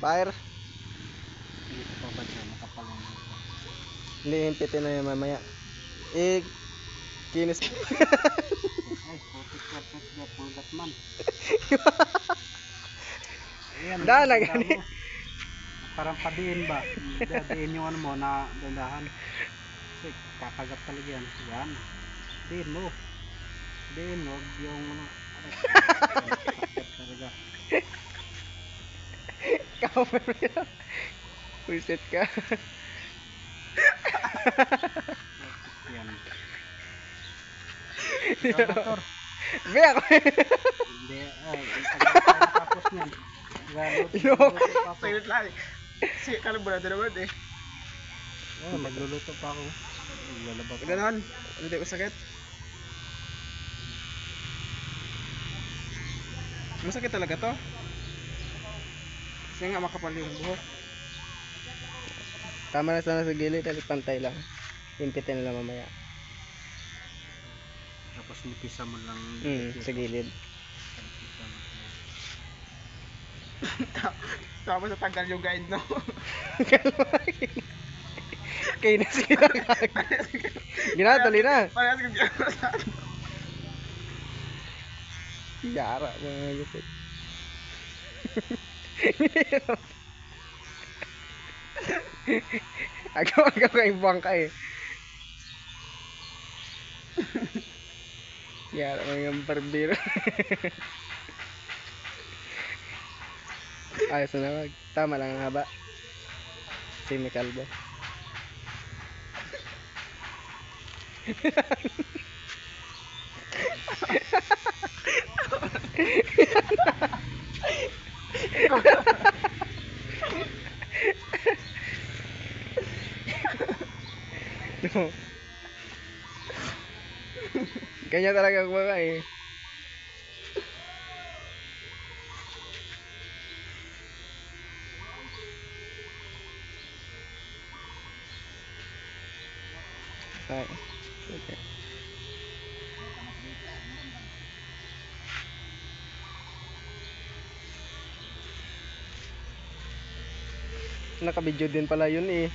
Fire. Hindi ko pa ba siya makapalang dito. Hindi, himpitin na yan mamaya. Kinis. Ay, putik ka pulgat man. Ayan, Dana ang gani. damo. Parang padiin ba? Diin yung ano mo na dandahan. Kasi kakagat talaga yan. Yan. Diin mo. Diin mo yung ano. Kakagat talaga. Cover yan. Reset ka. Yan. Motor. Motor. Be ako. Hindi. Ay, tapos niyan. Yo. Sayot lang. Si kalaburado naman eh. Oh, magluluto pa ako. Lalaba pa. Ganon. Hindi ko sakit. Masakit talaga to. Kasi nga makapal yung buhok. Tama na sana sa gilid, dali pantay lang. Himpitin na lang mamaya. Tapos nipisa mo lang. Sa gilid. Nipisa mo. Tapos natanggal yung guide no. Kinis kita. Ginatuloy na. Parehas kong gano'n. Yara mga gupit. Agaw kayong bangka eh. Yara mga barbero. Ayos na naman. Tama lang ang haba. Semi kalbo. No. Ganyan talaga ang mga eh. Ay. Okay. Naka-video din pala yun eh.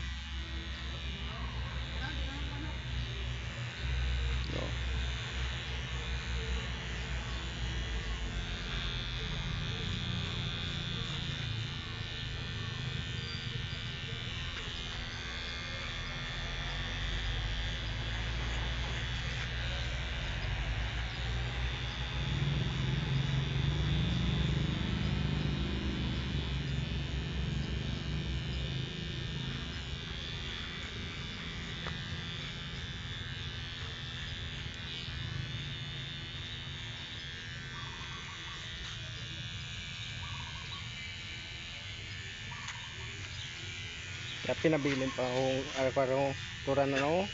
Kaya pinabilin pa akong parang turan na ako.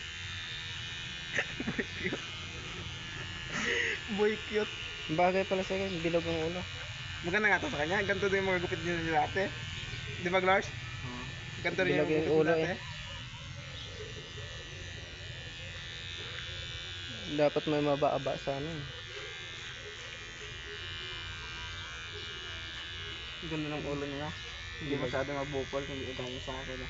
Boy cute. Bagay pala sa akin, bilog ang ulo. Maganda nga to sa kanya. Ganito din yung mga gupit niyo dati. Di ba Glars? Ganito rin Bilog yung yung gupit ulo niyo dati. eh. Dapat may maba-aba sana. Ganda ng ulo niya. Hindi masyado mabukol. Hindi gaya sa akin.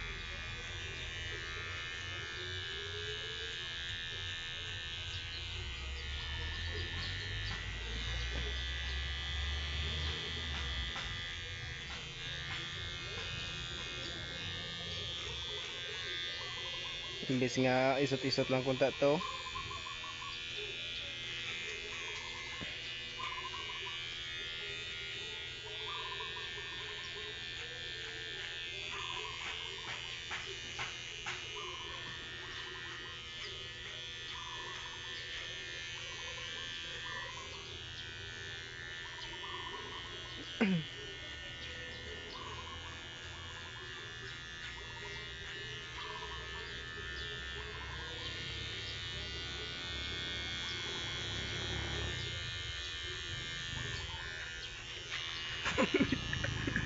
Imbes nga isot-isot lang kunta to.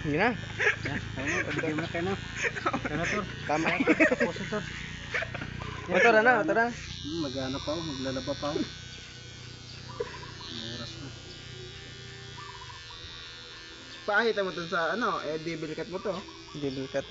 Hindi na. Yan, bigyan mo na kayo na. Ano to? Tama. Tapos ito. Motor na, motor na. Mag-ano pa ako, maglalaba pa ako. May oras na. Paahita mo to sa ano, eh, double cut mo to. Double cut.